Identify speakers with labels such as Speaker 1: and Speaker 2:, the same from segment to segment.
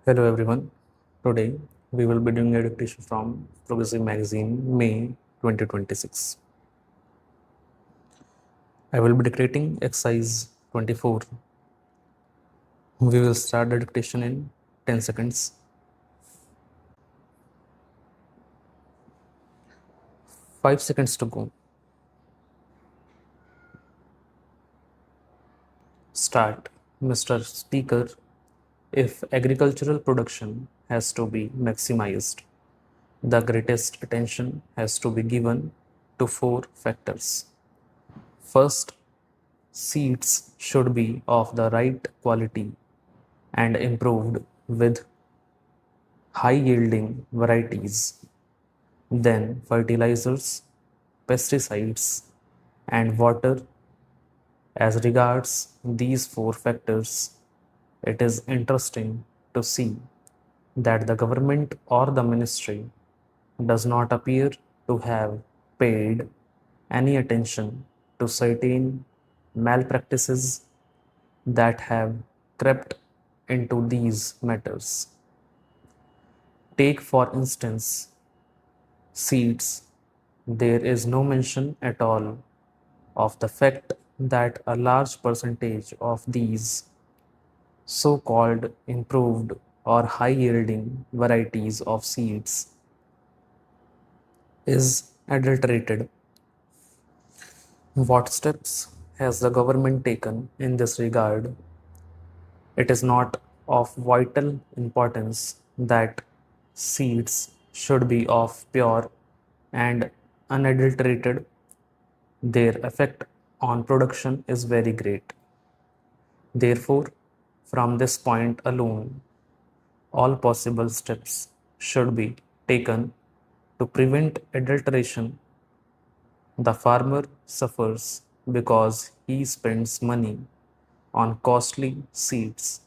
Speaker 1: Hello everyone. Today we will be doing a dictation from Progressive Magazine, May 2026. I will be dictating exercise 24. We will start the dictation in 10 seconds. 5 seconds to go. Start. Mr. Speaker, if agricultural production has to be maximized, the greatest attention has to be given to 4 factors. First, seeds should be of the right quality and improved with high-yielding varieties. Then fertilizers, pesticides, and water. As regards these 4 factors, it is interesting to see that the government or the ministry does not appear to have paid any attention to certain malpractices that have crept into these matters. Take, for instance, seeds. There is no mention at all of the fact that a large percentage of these so called improved or high yielding varieties of seeds is adulterated. What steps has the government taken in this regard? It is not of vital importance that seeds should be of pure and unadulterated. Their effect on production is very great. Therefore, from this point alone, all possible steps should be taken to prevent adulteration. The farmer suffers because he spends money on costly seeds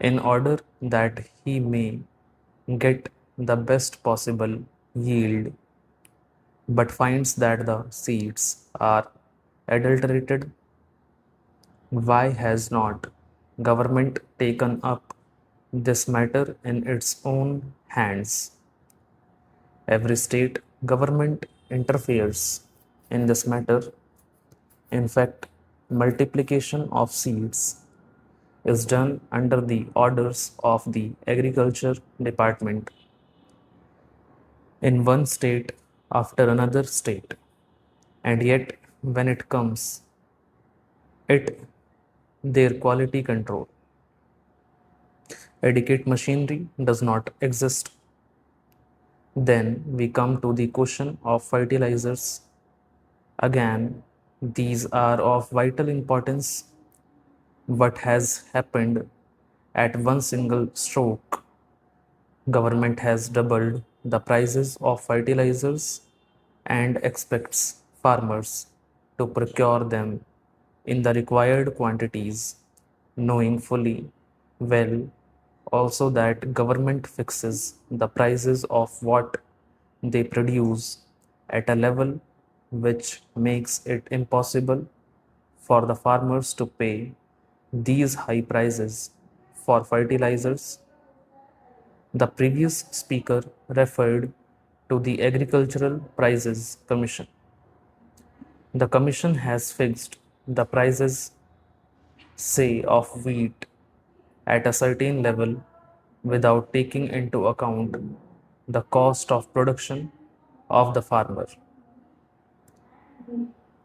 Speaker 1: in order that he may get the best possible yield, but finds that the seeds are adulterated. Why has not government taken up this matter in its own hands? Every state government interferes in this matter. In fact, multiplication of seeds is done under the orders of the Agriculture Department in one state after another state, and yet when it comes, it their quality control. Adequate machinery does not exist. Then we come to the question of fertilizers. Again, these are of vital importance. What has happened at one single stroke? Government has doubled the prices of fertilizers and expects farmers to procure them in the required quantities, knowing fully well also that government fixes the prices of what they produce at a level which makes it impossible for the farmers to pay these high prices for fertilizers. The previous speaker referred to the Agricultural Prices Commission. The commission has fixed the prices, say, of wheat at a certain level without taking into account the cost of production of the farmer.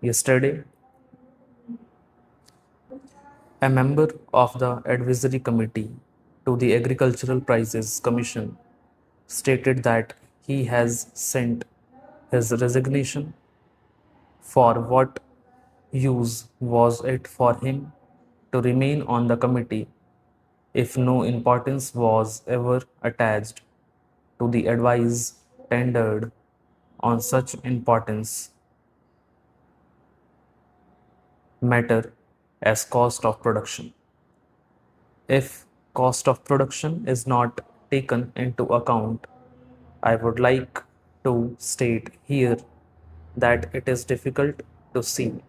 Speaker 1: Yesterday, a member of the advisory committee to the Agricultural Prices Commission stated that he has sent his resignation. For what use was it for him to remain on the committee if no importance was ever attached to the advice tendered on such importance matter as cost of production? If cost of production is not taken into account, I would like to state here that it is difficult to see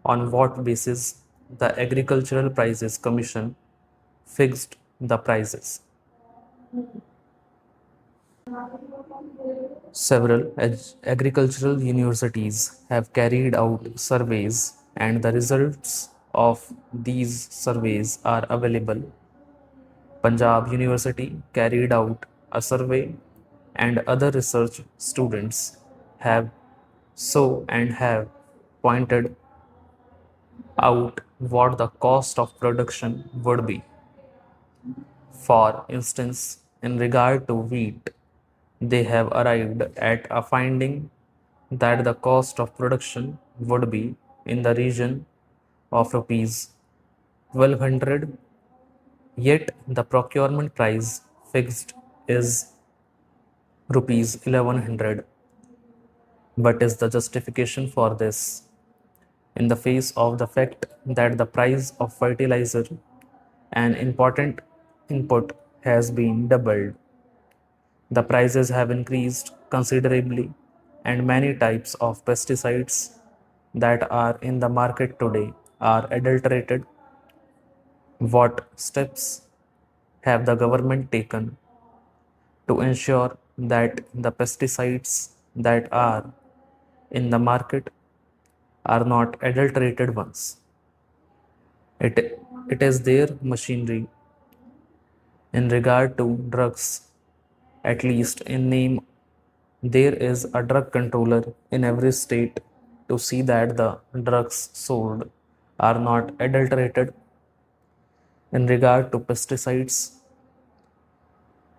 Speaker 1: on what basis the Agricultural Prices Commission fixed the prices. Several agricultural universities have carried out surveys, and the results of these surveys are available. Punjab University carried out a survey, and other research students have so and have pointed out what the cost of production would be. For instance, in regard to wheat, they have arrived at a finding that the cost of production would be in the region of rupees 1200, yet the procurement price fixed is rupees 1100. What is the justification for this? In the face of the fact that the price of fertilizer, an important input, has been doubled, the prices have increased considerably, and many types of pesticides that are in the market today are adulterated. What steps have the government taken to ensure that the pesticides that are in the market are not adulterated ones? It is their machinery. In regard to drugs, at least in name, there is a drug controller in every state to see that the drugs sold are not adulterated. In regard to pesticides,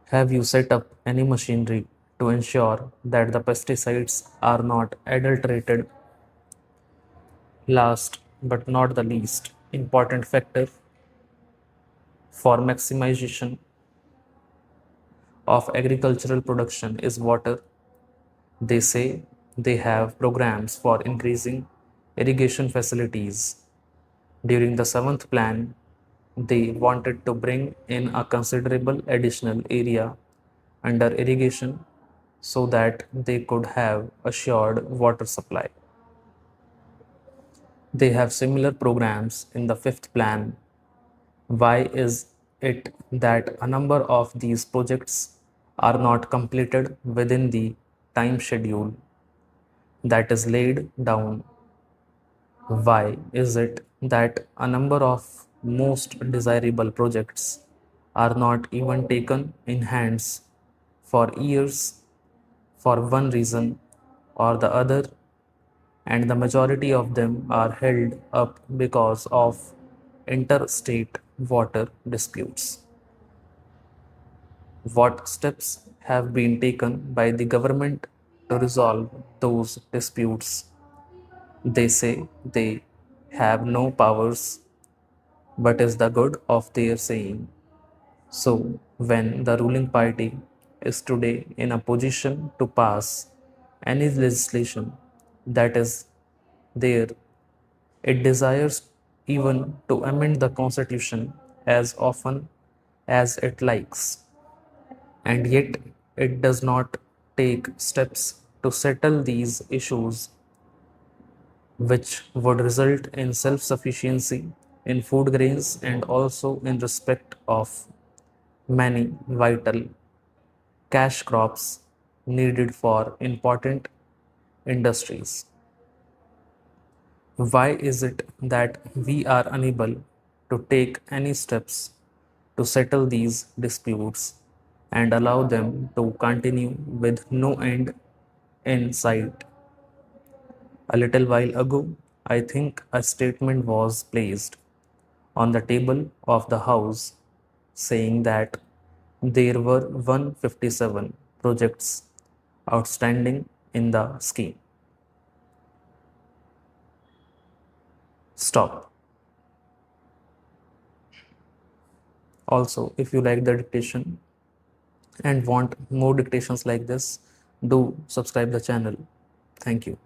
Speaker 1: have you set up any machinery to ensure that the pesticides are not adulterated? Last but not the least important factor for maximization of agricultural production is water. They say they have programs for increasing irrigation facilities. During the seventh plan, they wanted to bring in a considerable additional area under irrigation so that they could have assured water supply. They have similar programs in the fifth plan. Why is it that a number of these projects are not completed within the time schedule that is laid down? Why is it that a number of most desirable projects are not even taken in hands for years for one reason or the other, and the majority of them are held up because of interstate water disputes? What steps have been taken by the government to resolve those disputes? They say they have no powers, but is the good of their saying. So, when the ruling party is today in a position to pass any legislation that is there, it desires even to amend the constitution as often as it likes, and yet it does not take steps to settle these issues, which would result in self sufficiency in food grains and also in respect of many vital cash crops needed for important industries. Why is it that we are unable to take any steps to settle these disputes and allow them to continue with no end in sight? A little while ago, I think a statement was placed on the table of the House saying that there were 157 projects outstanding in the scheme. Stop. Also, if you like the dictation and want more dictations like this, do subscribe the channel. Thank you.